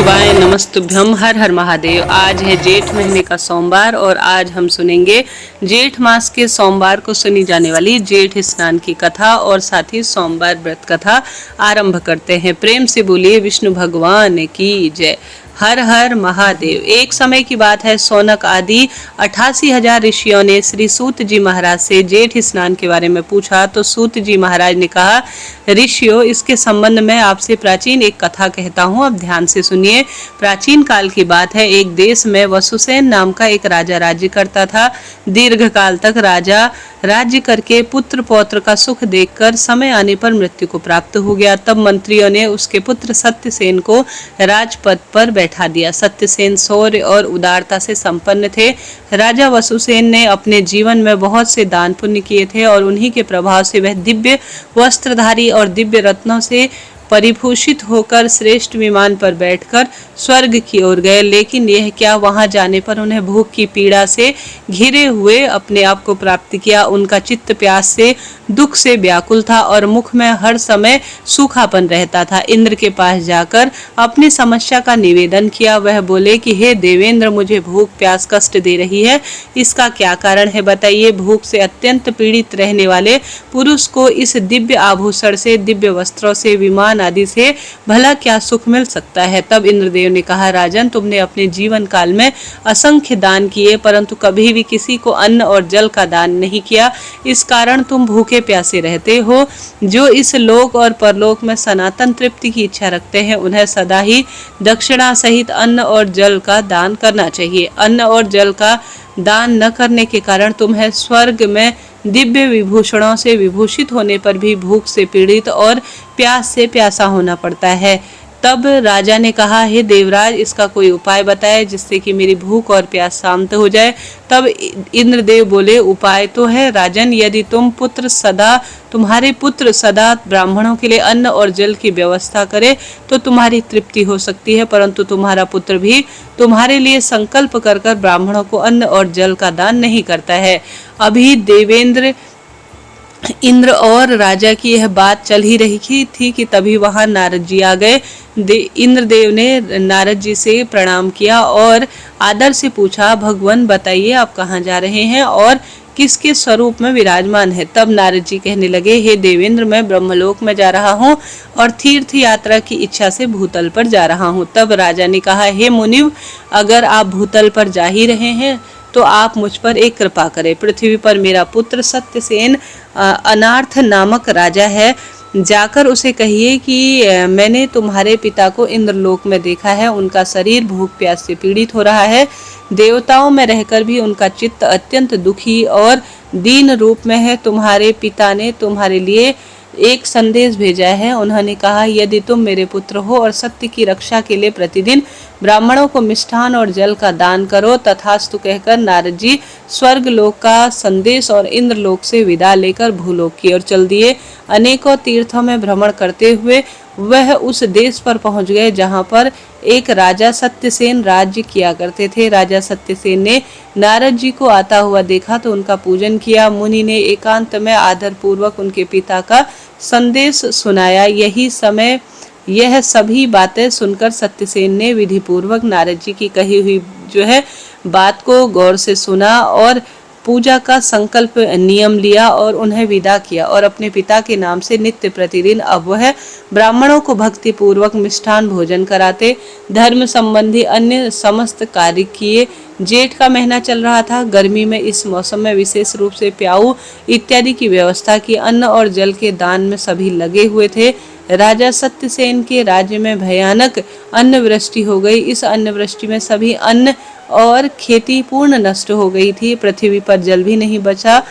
शिवाय नमस्तुभ्यम। हर हर महादेव। आज है जेठ महीने का सोमवार और आज हम सुनेंगे जेठ मास के सोमवार को सुनी जाने वाली जेठ स्नान की कथा और साथ ही सोमवार व्रत कथा आरंभ करते हैं। प्रेम से बोलिए विष्णु भगवान की जय। हर हर महादेव। एक समय की बात है, सौनक आदि 88,000 ऋषियों ने श्री सूत जी महाराज से जेठ स्नान के बारे में पूछा तो सूत जी महाराज ने कहा, ऋषियों, इसके संबंध में आपसे प्राचीन एक कथा कहता हूँ, अब ध्यान से सुनिए। प्राचीन काल की बात है, एक देश में वसुसेन नाम का एक राजा राज्य करता था। दीर्घ काल तक राजा राज्य करके पुत्र पौत्र का सुख देखकर समय आने पर मृत्यु को प्राप्त हो गया। तब मंत्रियों ने उसके पुत्र सत्यसेन को राजपद पर बैठा दिया। सत्यसेन शौर्य और उदारता से संपन्न थे। राजा वसुसेन ने अपने जीवन में बहुत से दान पुण्य किए थे और उन्हीं के प्रभाव से वह दिव्य वस्त्रधारी और दिव्य रत्नों से परिभूषित होकर श्रेष्ठ विमान पर बैठकर स्वर्ग की ओर गए। लेकिन यह क्या, वहां जाने पर उन्हें भूख की पीड़ा से घिरे हुए अपने आप को प्राप्त किया। उनका चित्त प्यास से दुख से व्याकुल था और मुख में हर समय सूखापन रहता था। इंद्र के पास जाकर अपनी समस्या का निवेदन किया। वह बोले कि हे देवेंद्र, मुझे भूख प्यास कष्ट दे रही है, इसका क्या कारण है बताइए। भूख से अत्यंत पीड़ित रहने वाले पुरुष को इस दिव्य आभूषण से, दिव्य वस्त्रों से, विमान आदि से भला क्या सुख मिल सकता है। तब इंद्रदेव ने कहा, राजन, तुमने अपने जीवन काल में असंख्य दान किए परंतु कभी भी किसी को अन्न और जल का दान नहीं किया। इस कारण तुम भूखे प्यासे रहते हो। जो इस लोक और परलोक में सनातन तृप्ति की इच्छा रखते हैं उन्हें सदा ही दक्षिणा सहित अन्न और जल का दान करना चाहिए। अन्न और जल का दान न करने के कारण तुम्हें स्वर्ग में दिव्य विभूषणों से विभूषित होने पर भी भूख से पीड़ित और प्यास से प्यासा होना पड़ता है। तब राजा ने कहा, हे देवराज, इसका कोई उपाय बताए जिससे कि मेरी भूख और प्यास शांत हो जाए। तब इंद्रदेव बोले, उपाय तो है राजन, यदि तुम्हारे पुत्र सदा ब्राह्मणों के लिए अन्न और जल की व्यवस्था करे तो तुम्हारी तृप्ति हो सकती है, परंतु तुम्हारा पुत्र भी तुम्हारे लिए संकल्प कर कर ब्राह्मणों को अन्न और जल का दान नहीं करता है। अभी इंद्र और राजा की यह बात चल ही रही थी कि तभी वहां नारद जी आ गए। इंद्रदेव ने नारद जी से प्रणाम किया और आदर से पूछा, भगवान बताइए आप कहाँ जा रहे हैं और किसके स्वरूप में विराजमान है। तब नारद जी कहने लगे, हे देवेंद्र, मैं ब्रह्मलोक में जा रहा हूँ और तीर्थ यात्रा की इच्छा से भूतल पर जा रहा हूँ। तब राजा ने कहा, हे मुनिव, अगर आप भूतल पर जा ही रहे हैं तो आप मुझ पर एक कृपा करें। पृथ्वी पर मेरा पुत्र सत्यसेन अनार्थ नामक राजा है, जाकर उसे कहिए कि मैंने तुम्हारे पिता को इंद्रलोक में देखा है। उनका शरीर भूख प्यास से पीड़ित हो रहा है। देवताओं में रहकर भी उनका चित्त अत्यंत दुखी और दीन रूप में है। तुम्हारे पिता ने तुम्हारे लिए एक संदेश भेजा है। उन्होंने कहा, यदि तुम मेरे पुत्र हो और सत्य की रक्षा के लिए प्रतिदिन ब्राह्मणों को मिष्ठान और जल का दान करो। तथास्तु कहकर नारद जी स्वर्ग लोक का संदेश और इंद्रलोक से विदा लेकर भूलोक की ओर चल दिए। अनेकों तीर्थों में भ्रमण करते हुए वह उस देश पर पहुंच गए जहां पर एक राजा सत्यसेन राज्य किया करते थे। राजा सत्यसेन ने नारद जी को आता हुआ देखा तो उनका पूजन किया। मुनि ने एकांत में आदर पूर्वक उनके पिता का संदेश सुनाया। यह सभी बातें सुनकर सत्यसेन ने विधि पूर्वक नारद जी की कही हुई बात को गौर से सुना और पूजा का संकल्प नियम लिया और उन्हें विदा किया और अपने पिता के नाम से नित्य प्रतिदिन अब वह ब्राह्मणों को भक्ति पूर्वक मिष्ठान भोजन कराते, धर्म संबंधी अन्य समस्त कार्य किए। जेठ का महीना चल रहा था। गर्मी में इस मौसम में विशेष रूप से प्याऊ इत्यादि की व्यवस्था की। अन्न और जल के दान में सभी लगे हुए थे। राजा सत्यसेन के राज्य में भयानक अन्न वृष्टि हो गई। इस अन्न वृष्टि में सभी अन्न और खेती पूर्ण नष्ट हो गई थी। पृथ्वी पर जल भी नहीं बचा।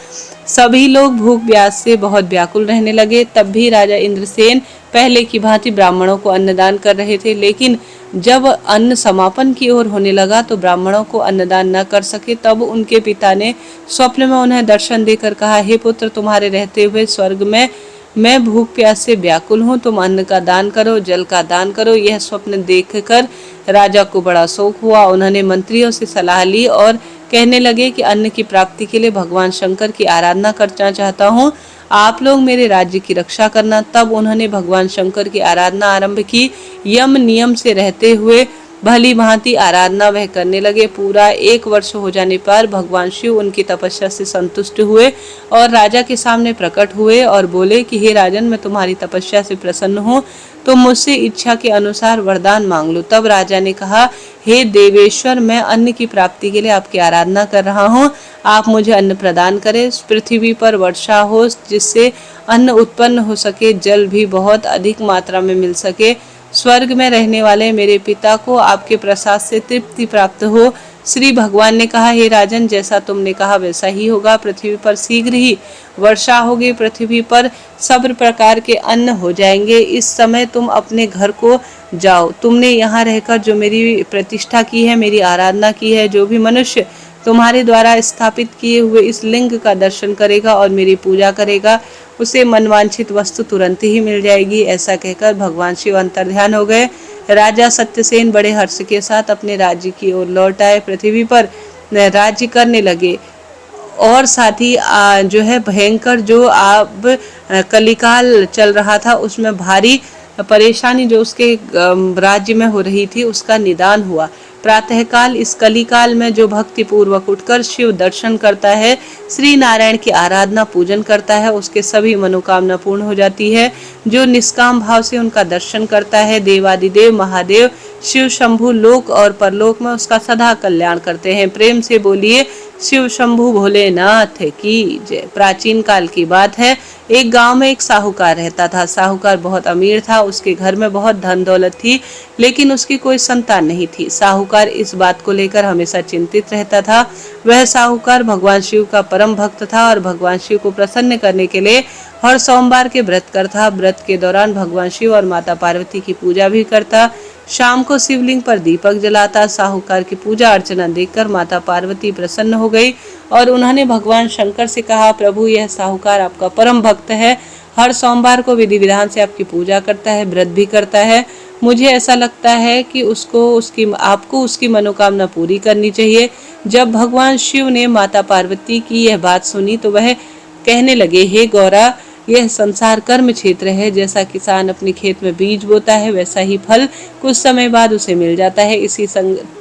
सभी लोग भूख प्यास से बहुत व्याकुल रहने लगे। तब भी राजा इंद्रसेन पहले की भांति ब्राह्मणों को अन्नदान कर रहे थे, लेकिन जब अन्न समापन की ओर होने लगा तो ब्राह्मणों को अन्नदान न कर सके। तब उनके पिता ने स्वप्न में उन्हें दर्शन देकर कहा, हे पुत्र, तुम्हारे रहते हुए स्वर्ग में मैं भूख प्यास से व्याकुल हूँ, तुम अन्न का दान करो, जल का दान करो। यह स्वप्न देखकर राजा को बड़ा शोक हुआ। उन्होंने मंत्रियों से सलाह ली और कहने लगे कि अन्न की प्राप्ति के लिए भगवान शंकर की आराधना करना चाहता हूँ। आप लोग मेरे राज्य की रक्षा करना। तब उन्होंने भगवान शंकर की आराधना आरंभ की। यम नियम से रहते हुए भली भांति आराधना वह करने लगे। पूरा 1 वर्ष हो जाने पर भगवान शिव उनकी तपस्या से संतुष्ट हुए और राजा के सामने प्रकट हुए और बोले कि हे राजन, मैं तुम्हारी तपस्या से प्रसन्न हूँ, तो मुझसे इच्छा के अनुसार वरदान मांग लो। तब राजा ने कहा, हे देवेश्वर, मैं अन्न की प्राप्ति के लिए आपकी आराधना कर रहा हूँ, आप मुझे अन्न प्रदान करें। पृथ्वी पर वर्षा हो जिससे अन्न उत्पन्न हो सके, जल भी बहुत अधिक मात्रा में मिल सके। स्वर्ग में रहने वाले मेरे पिता को आपके प्रसाद से तृप्ति प्राप्त हो। श्री भगवान ने कहा, हे राजन, जैसा तुमने कहा वैसा ही होगा। पृथ्वी पर शीघ्र ही वर्षा होगी, पृथ्वी पर सब प्रकार के अन्न हो जाएंगे। इस समय तुम अपने घर को जाओ। तुमने यहाँ रहकर जो मेरी प्रतिष्ठा की है, मेरी आराधना की है, जो भी मनुष्य तुम्हारे द्वारा स्थापित किए हुए इस लिंग का दर्शन करेगा और मेरी पूजा करेगा, उसे मनवांछित वस्तु तुरंत ही मिल जाएगी। ऐसा कहकर भगवान शिव अंतर्ध्यान हो गए। राजा सत्यसेन बड़े हर्ष के साथ अपने राज्य की ओर लौट आए। पृथ्वी पर राज्य करने लगे और साथ ही जो है भयंकर जो अब कलिकाल चल रहा था, उसमें भारी परेशानी जो उसके राज्य में हो रही थी, उसका निदान हुआ। प्रातःकाल इस कलिकाल में जो भक्ति पूर्वक उठकर शिव दर्शन करता है, श्री नारायण की आराधना पूजन करता है, उसके सभी मनोकामना पूर्ण हो जाती है। जो निष्काम भाव से उनका दर्शन करता है, देवादिदेव महादेव शिव शंभु लोक और परलोक में उसका सदा कल्याण करते हैं। प्रेम से बोलिए शिव शंभु भोलेनाथ की जय। प्राचीन काल की बात है, एक गांव में एक साहूकार रहता था। साहूकार बहुत अमीर था, उसके घर में बहुत धन दौलत थी, लेकिन उसकी कोई संतान नहीं थी। साहूकार इस बात को लेकर हमेशा चिंतित रहता था। वह साहूकार भगवान शिव का परम भक्त था और भगवान शिव को प्रसन्न करने के लिए हर सोमवार के व्रत करता। व्रत के दौरान भगवान शिव और माता पार्वती की पूजा भी करता। शाम को शिवलिंग पर दीपक जलाता। साहूकार की पूजा अर्चना देखकर माता पार्वती प्रसन्न हो गई और उन्होंने भगवान शंकर से कहा, प्रभु, यह साहूकार आपका परम भक्त है, हर सोमवार को विधि विधान से आपकी पूजा करता है, व्रत भी करता है। मुझे ऐसा लगता है कि आपको उसकी मनोकामना पूरी करनी चाहिए। जब भगवान शिव ने माता पार्वती की यह बात सुनी तो वह कहने लगे, हे गौरा, यह संसार कर्म क्षेत्र है। जैसा किसान अपने खेत में बीज बोता है, वैसा ही फल कुछ समय बाद उसे मिल जाता है। इसी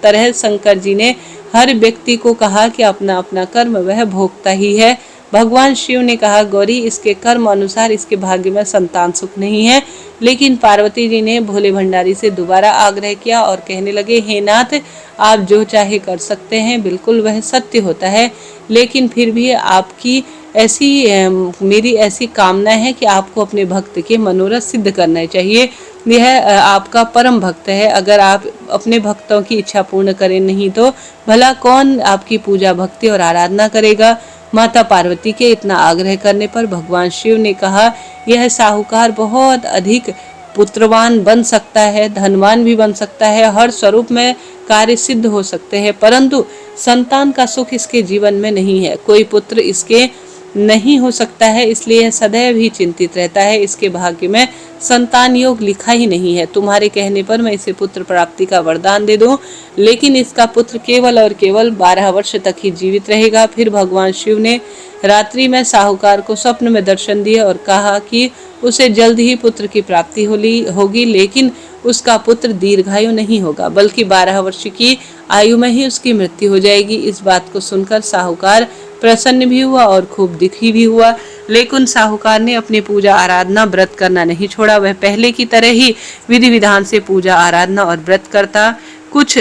तरह शंकर जी ने हर व्यक्ति को कहा कि अपना अपना कर्म वह भोगता ही है। भगवान शिव ने कहा, गौरी, इसके कर्म अनुसार इसके भाग्य में संतान सुख नहीं है। लेकिन पार्वती जी ने भोले भंडारी से दोबारा आग्रह किया और कहने लगे, हे नाथ, आप जो चाहे कर सकते हैं, बिल्कुल वह सत्य होता है, लेकिन फिर भी मेरी ऐसी कामना है कि आपको अपने भक्त के मनोरथ सिद्ध करना चाहिए। यह आपका परम भक्त है, अगर आप अपने भक्तों की इच्छा पूर्ण करें नहीं तो भला कौन आपकी पूजा भक्ति और आराधना करेगा। माता पार्वती के इतना आग्रह करने पर भगवान शिव ने कहा, यह साहूकार बहुत अधिक पुत्रवान बन सकता है, धनवान भी बन सकता है, हर स्वरूप में कार्य सिद्ध हो सकते हैं, परंतु संतान का सुख इसके जीवन में नहीं है। कोई पुत्र इसके नहीं हो सकता है, इसलिए यह सदैव ही चिंतित रहता है। इसके भाग्य में संतान योग लिखा ही नहीं है। तुम्हारे कहने पर मैं इसे पुत्र प्राप्ति का वरदान दे दूं, लेकिन इसका पुत्र केवल और केवल 12 वर्ष तक ही जीवित रहेगा। फिर भगवान शिव ने रात्रि में साहूकार को स्वप्न में दर्शन दिए और कहा कि उसे जल्द ही पुत्र की प्राप्ति होगी, लेकिन उसका पुत्र दीर्घायु नहीं होगा, बल्कि 12 वर्ष की आयु में ही उसकी मृत्यु हो जाएगी। इस बात को सुनकर साहूकार प्रसन्न भी हुआ और खूब दुखी भी हुआ, लेकिन साहूकार ने अपनी पूजा आराधना व्रत करना नहीं छोड़ा। वह पहले की तरह ही विधि विधान से पूजा आराधना और व्रत करता। कुछ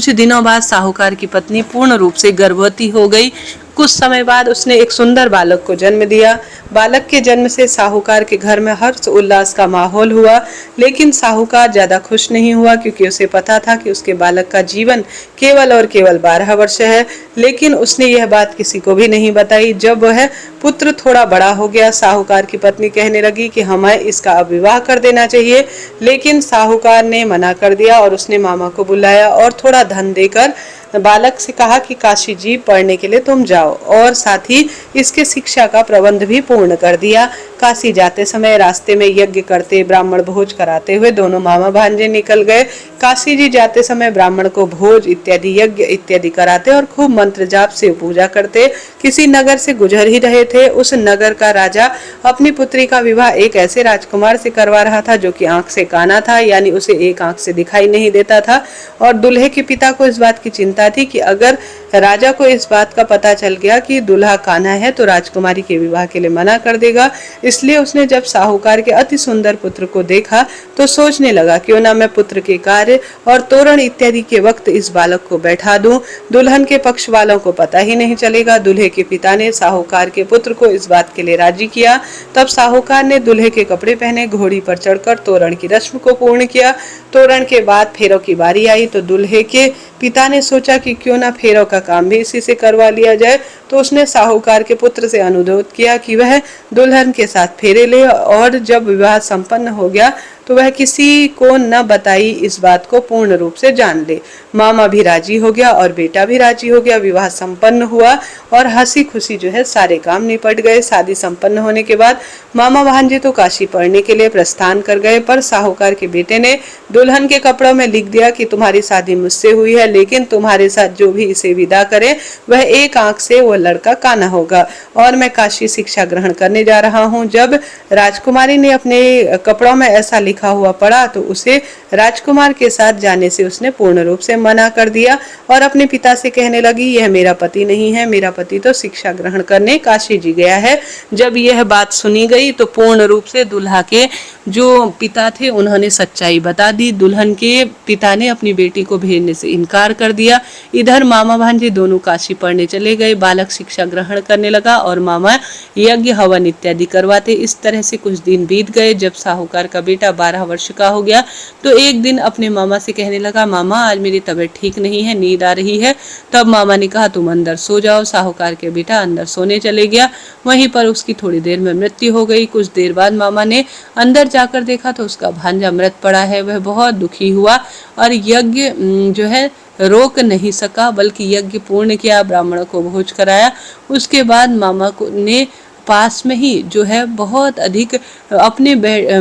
दिनों बाद साहूकार की पत्नी पूर्ण रूप से गर्भवती हो गई। कुछ समय बाद उसने एक सुंदर बालक को जन्म दिया। बालक के जन्म से साहूकार के घर में हर्ष उल्लास का माहौल हुआ, लेकिन साहूकार ज्यादा खुश नहीं हुआ, क्योंकि उसे पता था कि उसके बालक का जीवन केवल और केवल 12 वर्ष है। लेकिन उसने यह बात किसी को भी नहीं बताई। जब वह पुत्र थोड़ा बड़ा हो गया, साहूकार की पत्नी कहने लगी कि हमें इसका अब विवाह कर देना चाहिए, लेकिन साहूकार ने मना कर दिया और उसने मामा को बुलाया और थोड़ा धन देकर बालक से कहा कि काशी जी पढ़ने के लिए तुम जाओ, और साथ ही इसके शिक्षा का प्रबंध भी पूर्ण कर दिया। काशी जाते समय रास्ते में यज्ञ करते, ब्राह्मण भोज कराते हुए दोनों मामा भांजे निकल गए। काशी जी जाते समय ब्राह्मण को भोज इत्यादि यज्ञ इत्यादि कराते और खूब मंत्र जाप से पूजा करते। किसी नगर से गुजर ही रहे थे। उस नगर का राजा अपनी पुत्री का विवाह एक ऐसे राजकुमार से करवा रहा था जो कि आंख से काना था, यानी उसे एक आंख से दिखाई नहीं देता था। और दूल्हे के पिता को इस बात की चिंता थी कि अगर राजा को इस बात का पता चल गया कि दूल्हा कान्हा है तो राजकुमारी के विवाह के लिए मना कर देगा। इसलिए उसने जब साहूकार के अति सुंदर पुत्र को देखा तो सोचने लगा क्यों ना मैं पुत्र के कार्य और तोरण इत्यादि के वक्त इस बालक को बैठा दूं। दुल्हन के पक्ष वालों को पता ही नहीं चलेगा। दूल्हे के पिता ने साहूकार के पुत्र को इस बात के लिए राजी किया। तब साहूकार ने दूल्हे के कपड़े पहने, घोड़ी पर चढ़कर तोरण की रस्म को पूर्ण किया। तोरण के बाद फेरों की बारी आई तो दूल्हे के पिता ने सोचा कि क्यों ना फेरों का काम भी इसी से करवा लिया जाए। तो उसने साहूकार के पुत्र से अनुरोध किया कि वह दुल्हन के साथ फेरे ले, और जब विवाह संपन्न हो गया तो वह किसी को न बताई इस बात को पूर्ण रूप से जान ले। मामा भी राजी हो गया और बेटा भी राजी हो गया। विवाह संपन्न हुआ और हंसी खुशी जो है सारे काम निपट गए। शादी संपन्न होने के बाद मामा भांजे तो काशी पढ़ने के लिए प्रस्थान कर गए, पर साहूकार के बेटे ने दुल्हन के कपड़ों में लिख दिया कि तुम्हारी शादी मुझसे हुई है, लेकिन तुम्हारे साथ जो भी इसे विदा करे वह एक आंख से वो लड़का काना होगा, और मैं काशी शिक्षा ग्रहण करने जा रहा हूँ। जब राजकुमारी ने अपने कपड़ों में ऐसा लिखा हुआ पढ़ा तो उसे राजकुमार के साथ जाने से उसने पूर्ण रूप से मना कर दिया और अपने पिता से कहने लगी, यह मेरा पति नहीं है, मेरा पति तो शिक्षा ग्रहण करने काशी जी गया है। जब यह बात सुनी गई तो पूर्ण रूप से दुल्हा के जो पिता थे उन्होंने सच्चाई बता दी। दुल्हन के पिता ने अपनी बेटी को भेजने से इनकार कर दिया। इधर मामा भांजे दोनों काशी पढ़ने चले गए। बालक शिक्षा ग्रहण करने लगा और मामा यज्ञ हवन इत्यादि करवाते। इस तरह से कुछ दिन बीत गए। जब साहूकार का बेटा 12 वर्ष का हो गया तो एक दिन अपने मामा से कहने लगा, मामा आज मेरी तबीयत ठीक नहीं है, नींद आ रही है। तब मामा ने कहा, तुम अंदर सो जाओ। साहूकार के बेटा अंदर सोने चले गया। वहीं पर उसकी थोड़ी देर में मृत्यु हो गई। कुछ देर बाद मामा ने अंदर जाकर देखा तो उसका भांजा मृत पड़ा है। वह बहुत दुखी हुआ और यज्ञ जो है रोक नहीं सका, बल्कि यज्ञ पूर्ण किया, ब्राह्मणों को भोज कराया। उसके बाद मामा को ने पास में ही जो है बहुत अधिक अपने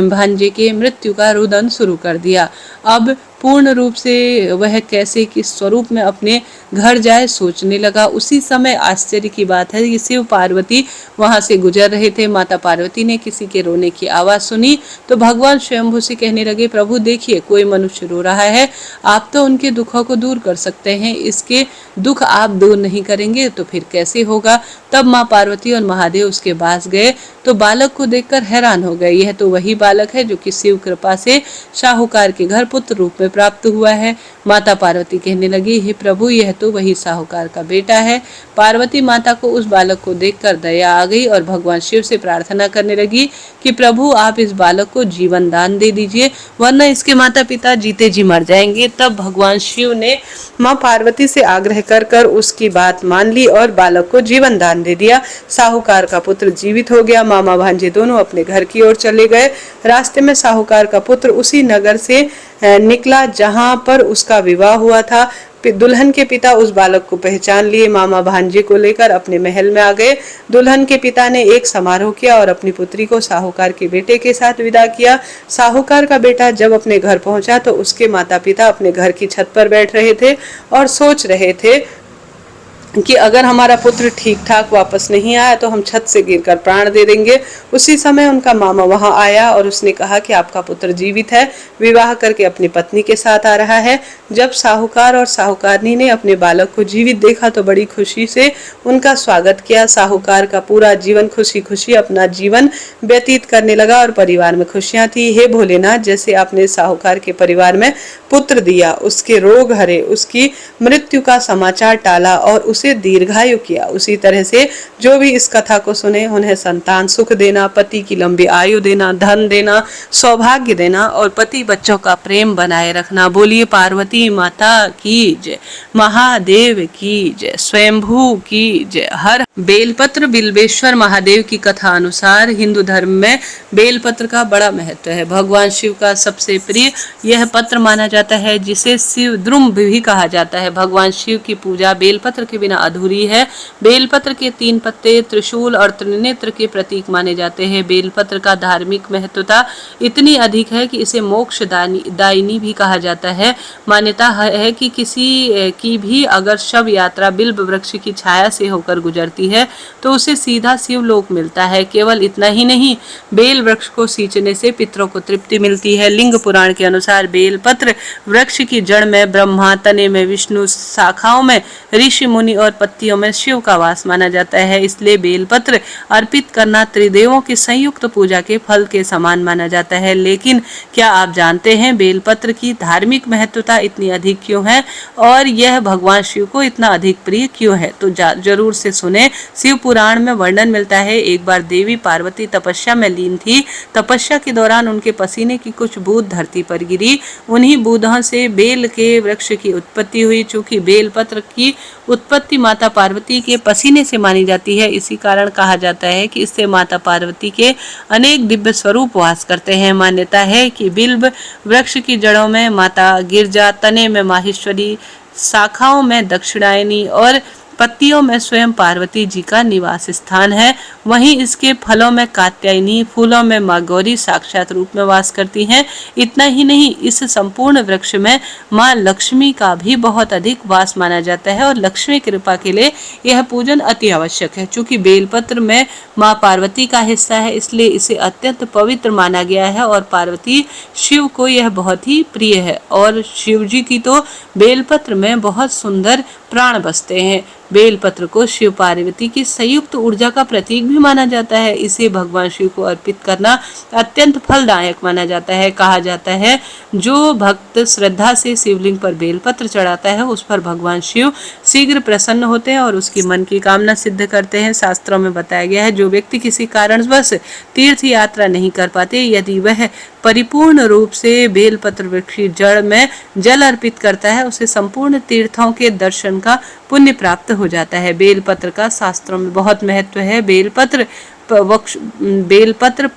भांजे के मृत्यु का रुदन शुरू कर दिया। अब पूर्ण रूप से वह कैसे किस स्वरूप में अपने घर जाए सोचने लगा। उसी समय आश्चर्य की बात है कि शिव पार्वती वहां से गुजर रहे थे। माता पार्वती ने किसी के रोने की आवाज सुनी तो भगवान स्वयंभू से कहने लगे, प्रभु देखिए कोई मनुष्य रो रहा है, आप तो उनके दुखों को दूर कर सकते हैं, इसके दुख आप दूर नहीं करेंगे तो फिर कैसे होगा। तब माँ पार्वती और महादेव उसके पास गए तो बालक को देखकर हैरान हो गए। यह तो वही बालक है जो कि शिव कृपा से साहूकार के घर पुत्र रूप में प्राप्त हुआ है। माता पार्वती कहने लगी, हे प्रभु यह तो वही साहूकार का बेटा है। पार्वती माता को उस बालक को देखकर दया आ गई और भगवान शिव से प्रार्थना करने लगी कि प्रभु आप इस बालक को जीवन दान दे दीजिए, वरना इसके माता पिता जीते जी मर जाएंगे। तब भगवान शिव ने माँ पार्वती से आग्रह कर उसकी बात मान ली और बालक को जीवन दान दे दिया। साहूकार का पुत्र जीवित हो गया। मामा भांजे दोनों अपने घर की ओर चले गए। रास्ते में साहूकार का पुत्र उसी नगर से निकला जहां पर उसका विवाह हुआ था। दुल्हन के पिता उस बालक को पहचान लिए, मामा भांजे को लेकर अपने महल में आ गए। दुल्हन के पिता ने एक समारोह किया और अपनी पुत्री को साहूकार के बेटे के साथ विदा किया। साहूकार का बेटा जब अपने घर पहुंचा तो उसके माता पिता अपने घर की छत पर बैठ रहे थे और सोच रहे थे कि अगर हमारा पुत्र ठीक ठाक वापस नहीं आया तो हम छत से गिरकर प्राण दे देंगे। उसी समय उनका मामा वहां आया और उसने कहा कि आपका पुत्र जीवित है, विवाह करके अपनी पत्नी के साथ आ रहा है। जब साहूकार और साहूकारनी ने अपने बालक को जीवित देखा तो बड़ी खुशी से उनका स्वागत किया। साहूकार का पूरा जीवन खुशी खुशी अपना जीवन व्यतीत करने लगा और परिवार में खुशियां थी। हे भोलेनाथ, जैसे आपने साहूकार के परिवार में पुत्र दिया, उसके रोग हरे, उसकी मृत्यु का समाचार टाला और उसे उसे दीर्घायु किया। उसी तरह से जो भी इस कथा को सुने उन्हें संतान सुख देना, पति की लंबी आयु देना, धन देना, सौभाग्य देना और पति बच्चों का प्रेम बनाए रखना। बोलिए पार्वती माता की जय, महादेव की जय, स्वयंभू की जय। हर बेलपत्र बिल्वेश्वर महादेव की कथा अनुसार हिंदू धर्म में बेलपत्र का बड़ा महत्व है। भगवान शिव का सबसे प्रिय यह पत्र माना जाता है, जिसे शिव द्रुम भी कहा जाता है। भगवान शिव की पूजा बेलपत्र के बिना अधूरी है। बेलपत्र के 3 पत्ते त्रिशूल और त्रिनेत्र के प्रतीक माने जाते हैं। बेलपत्र का धार्मिक महत्वता इतनी अधिक है कि इसे मोक्ष दायिनी भी कहा जाता है। मान्यता है कि किसी की भी अगर शव यात्रा बिल्व वृक्ष की छाया से होकर गुजरती है तो उसे सीधा शिवलोक मिलता है। केवल इतना ही नहीं, बेल वृक्ष को सींचने से पितरों को तृप्ति मिलती है। लिंग पुराण के अनुसार बेलपत्र वृक्ष की जड़ में ब्रह्मा, तने में विष्णु, शाखाओं में ऋषि मुनि और पत्तियों में शिव का वास माना जाता है। इसलिए बेलपत्र अर्पित करना त्रिदेवों की संयुक्त पूजा के फल के समान माना जाता है। लेकिन क्या आप जानते हैं बेलपत्र की धार्मिक महत्वता इतनी अधिक क्यों है और यह भगवान शिव को इतना अधिक प्रिय क्यों है? तो जरूर से सुने। शिव पुराण में वर्णन मिलता है, एक बार देवी पार्वती तपस्या में लीन थी। तपस्या के दौरान उनके पसीने की कुछ बूंद धरती पर गिरी। उन्हीं बूंदों से बेल के वृक्ष की उत्पत्ति हुई। चूंकि बेलपत्र की उत्पत्ति माता पार्वती के पसीने से मानी जाती है, इसी कारण कहा जाता है कि इससे माता पार्वती के अनेक दिव्य स्वरूप वास करते हैं। मान्यता है कि बिल्व वृक्ष की जड़ों में माता गिरजा, तने में माहेश्वरी, शाखाओं में दक्षिणायनी और पत्तियों में स्वयं पार्वती जी का निवास स्थान है। वहीं इसके फलों में कात्यायनी, फूलों में मां गौरी साक्षात रूप में वास करती हैं। इतना ही नहीं, इस संपूर्ण वृक्ष में मां लक्ष्मी का भी बहुत अधिक वास माना जाता है और लक्ष्मी कृपा के लिए यह पूजन अति आवश्यक है। चूंकि बेलपत्र में मां पार्वती का हिस्सा है, इसलिए इसे अत्यंत पवित्र माना गया है और पार्वती शिव को यह बहुत ही प्रिय है। और शिव जी की तो बेलपत्र में बहुत सुंदर प्राण बसते हैं। बेलपत्र को शिव पार्वती की संयुक्त ऊर्जा का प्रतीक भी माना जाता है। इसे भगवान शिव को अर्पित करना अत्यंत फलदायक माना जाता है। कहा जाता है, जो भक्त श्रद्धा से शिवलिंग पर बेलपत्र चढ़ाता है उस पर भगवान शिव शीघ्र प्रसन्न होते हैं और उसकी मन की कामना सिद्ध करते हैं। शास्त्रों में बताया गया है, जो व्यक्ति किसी कारणवश तीर्थ यात्रा नहीं कर पाते, यदि वह परिपूर्ण रूप से बेलपत्र वृक्ष की जड़ में जल अर्पित करता है, उसे संपूर्ण तीर्थों के दर्शन का पुण्य प्राप्त हो जाता है। बेलपत्र का शास्त्रों में बहुत महत्व है। बेलपत्र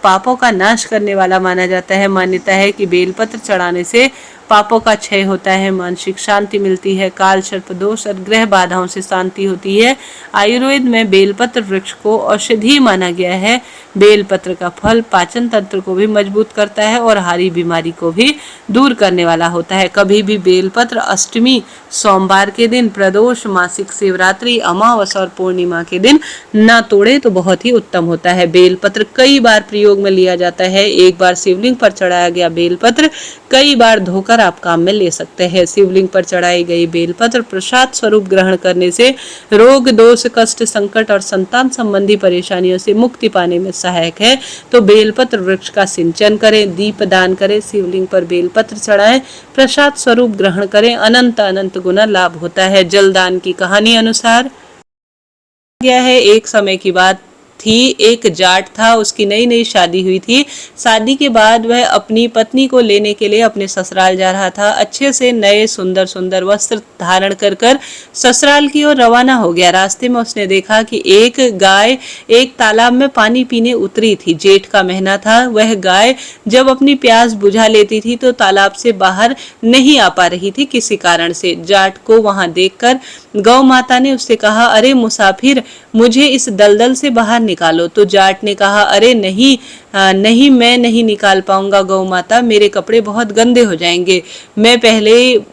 पापों का नाश करने वाला माना जाता है। मान्यता है कि बेलपत्र चढ़ाने से पापों का क्षय होता है, मानसिक शांति मिलती है, काल सर्प दोष और ग्रह बाधाओं से शांति होती है। आयुर्वेद में बेलपत्र वृक्ष को औषधि माना गया है। बेलपत्र का फल पाचन तंत्र को भी मजबूत करता है और हारी बीमारी को भी दूर करने वाला होता है। कभी भी बेलपत्र अष्टमी, सोमवार के दिन, प्रदोष, मासिक शिवरात्रि, अमावस्या और पूर्णिमा के दिन न तोड़े तो बहुत ही उत्तम होता है। बेलपत्र कई बार प्रयोग में लिया जाता है। एक बार शिवलिंग पर चढ़ाया गया बेलपत्र कई बार धोकर आप काम में ले सकते हैं। शिवलिंग पर चढ़ाई गई बेलपत्र प्रसाद स्वरूप ग्रहण करने से रोग, दोष, कष्ट, संकट और संतान संबंधी परेशानियों से मुक्ति पाने में सहायक है। तो बेलपत्र वृक्ष का सिंचन करें, दीप दान करें, शिवलिंग पर बेलपत्र चढ़ाएं, प्रसाद स्वरूप ग्रहण करें, अनंत अनंत गुना लाभ होता है। जलदान की कहानी अनुसार गया है, एक समय की बात थी, एक जाट था, उसकी नई नई शादी हुई थी। शादी के बाद वह अपनी पत्नी को लेने के लिए अपने ससुराल जा रहा था। अच्छे से नए सुंदर सुंदर वस्त्र धारण कर कर ससुराल की ओर रवाना हो गया। रास्ते में उसने देखा कि एक गाय एक तालाब में पानी पीने उतरी थी। जेठ का महीना था। वह गाय जब अपनी प्यास बुझा लेती थी तो तालाब से बाहर नहीं आ पा रही थी किसी कारण से। जाट को वहां देखकर गौ माता ने उससे कहा, अरे मुसाफिर, मुझे इस दलदल से बाहर निकालो। तो जाट ने कहा, अरे नहीं, मैं नहीं निकाल पाऊंगा गौ माता, मेरे कपड़े बहुत गंदे हो जाएंगे। मैं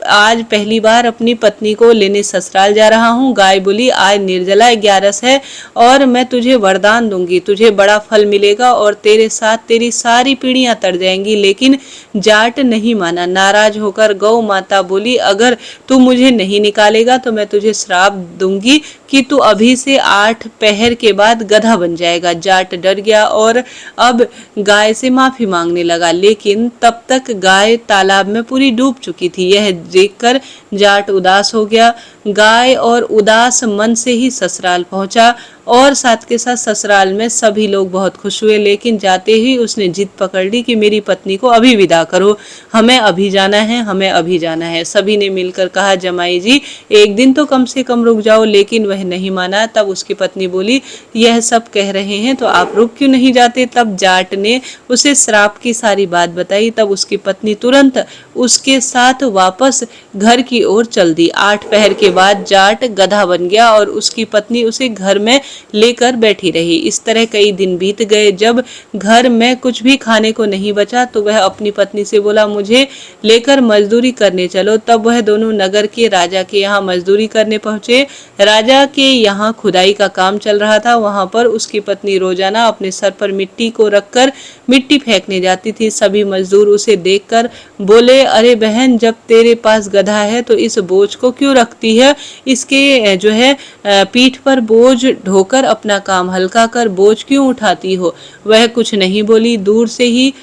आज पहली बार अपनी पत्नी को लेने ससुराल जा रहा हूँ। गाय बोली, आज निर्जला 11 है और मैं तुझे वरदान दूंगी, तुझे बड़ा फल मिलेगा और तेरे साथ तेरी सारी पीढ़ियां तर जाएंगी। लेकिन जाट नहीं माना। नाराज होकर गौ माता बोली, अगर तू मुझे नहीं निकालेगा तो मैं तुझे श्राप दूंगी कि तू अभी से 8 पहर के बाद गधा बन जाएगा। जाट डर गया और अब और गाय से माफी मांगने लगा, लेकिन तब तक गाय तालाब में पूरी डूब चुकी थी। यह देखकर जाट उदास हो गया। गाय और उदास मन से ही ससुराल पहुंचा और साथ के साथ ससुराल में सभी लोग बहुत खुश हुए, लेकिन जाते ही उसने जिद पकड़ ली कि मेरी पत्नी को अभी विदा करो, हमें अभी जाना है, हमें अभी जाना है। सभी ने मिलकर कहा, जमाई जी एक दिन तो कम से कम रुक जाओ, लेकिन वह नहीं माना। तब उसकी पत्नी बोली, यह सब कह रहे हैं तो आप रुक क्यों नहीं जाते। तब जाट ने उसे श्राप की सारी बात बताई। तब उसकी पत्नी तुरंत उसके साथ वापस घर की ओर चल दी। 8 पहर के बाद जाट गधा बन गया और उसकी पत्नी उसे घर में लेकर बैठी रही। इस तरह कई दिन बीत गए। जब घर में कुछ भी खाने को नहीं बचा तो वह अपनी पत्नी से बोला, मुझे लेकर मजदूरी करने चलो। तब वह दोनों नगर के राजा के यहाँ मजदूरी करने पहुंचे। राजा के यहाँ खुदाई का काम चल रहा था। वहां पर उसकी पत्नी रोजाना अपने सर पर मिट्टी को रखकर मिट्टी फेंकने जाती थी। सभी मजदूर उसे देखकर बोले, अरे बहन, जब तेरे पास गधा है तो इस बोझ को क्यों रखती है, इसके जो है पीठ पर बोझ ढोकर अपना काम हल्का कर बोझ क्यों उठाती हो। वह कुछ नहीं बोली। दूर से ही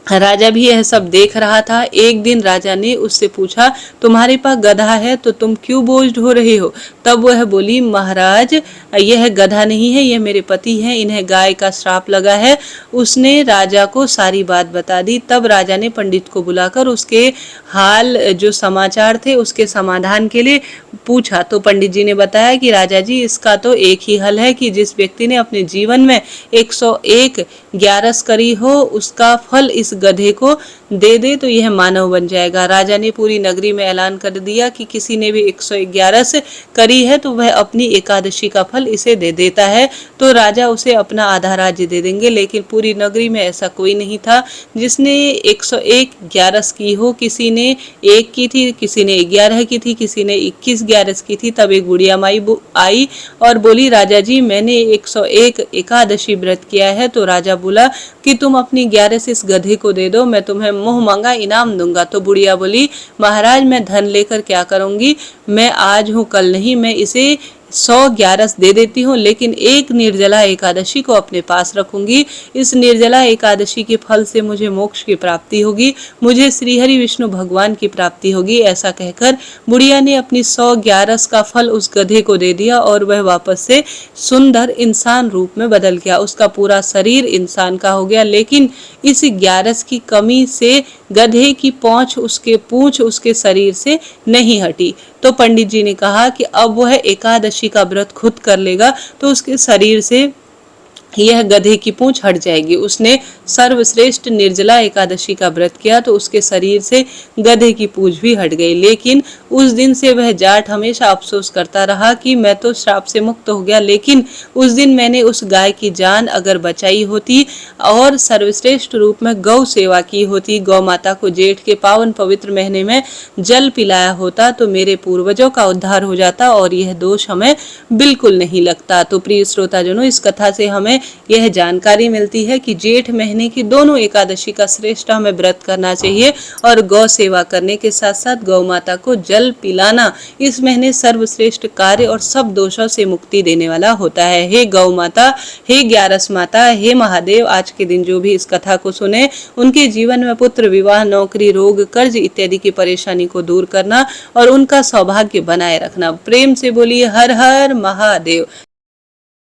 राजा भी यह सब देख रहा था। एक दिन राजा ने उससे पूछा, तुम्हारे पास गधा है तो तुम क्यों बोझ ढो रहे हो। तब वह बोली, महाराज यह गधा नहीं है, यह मेरे पति हैं, इन्हें गाय का श्राप लगा है। उसने राजा को सारी बात बता दी। तब राजा ने पंडित को बुलाकर उसके हाल जो समाचार थे उसके समाधान के लिए पूछा। तो पंडित जी ने बताया कि राजा जी, इसका तो एक ही हल है कि जिस व्यक्ति ने अपने जीवन में 101 ग्यारस करी हो उसका फल इस गधे को दे दे तो यह मानव बन जाएगा। राजा ने पूरी नगरी में ऐलान कर दिया कि किसी ने भी 111 करी है तो वह अपनी एकादशी का फल इसे दे देता है, तो राजा उसे अपना आधा राज्य दे देंगे। लेकिन पूरी नगरी में ऐसा कोई नहीं था जिसने 101 ग्यारस की हो। किसी ने 1 की थी, किसी ने 11 की थी, किसी ने 21 ग्यारस की थी। तब एक बुढ़िया माई आई और बोली, राजा जी मैंने 101 एकादशी व्रत किया है। तो राजा बोला कि तुम अपनी 11 इस गधे को दे दो, मैं तुम्हें मुंह मांगा इनाम दूंगा। तो बुढ़िया बोली, महाराज मैं धन लेकर क्या करूंगी, मैं आज हूँ कल नहीं, मैं इसे 100 ग्यारस दे देती हूँ, लेकिन एक निर्जला एकादशी को अपने पास रखूंगी। इस निर्जला एकादशी के फल से मुझे मोक्ष की प्राप्ति होगी, मुझे श्रीहरि विष्णु भगवान की प्राप्ति होगी। ऐसा कहकर बुढ़िया ने अपनी 100 ग्यारस का फल उस गधे को दे दिया और वह वापस से सुंदर इंसान रूप में बदल गया। उसका पूरा शरीर इंसान का हो गया, लेकिन इस ग्यारस की कमी से गधे की पूंछ उसके शरीर से नहीं हटी। तो पंडित जी ने कहा कि अब वह एकादशी का व्रत खुद कर लेगा तो उसके शरीर से यह गधे की पूंछ हट जाएगी। उसने सर्वश्रेष्ठ निर्जला एकादशी का व्रत किया तो उसके शरीर से गधे की पूंछ भी हट गई। लेकिन उस दिन से वह जाट हमेशा अफसोस करता रहा कि मैं तो श्राप से मुक्त हो गया, लेकिन उस दिन मैंने उस गाय की जान अगर बचाई होती और सर्वश्रेष्ठ रूप में गौ सेवा की होती, गौ माता को जेठ के पावन पवित्र महीने में जल पिलाया होता, तो मेरे पूर्वजों का उद्धार हो जाता और यह दोष हमें बिल्कुल नहीं लगता। तो प्रिय श्रोताजनों, इस कथा से हमें यह जानकारी मिलती है कि जेठ महीने की दोनों एकादशी का श्रेष्ठ हमें व्रत करना चाहिए और गौ सेवा करने के साथ साथ गौ माता को जल पिलाना इस महीने सर्वश्रेष्ठ कार्य और सब दोषों से मुक्ति देने वाला होता है। हे गौ माता, हे ग्यारस माता, हे महादेव, आज के दिन जो भी इस कथा को सुने उनके जीवन में पुत्र, विवाह, नौकरी, रोग, कर्ज इत्यादि की परेशानी को दूर करना और उनका सौभाग्य बनाए रखना। प्रेम से बोलिए हर हर महादेव।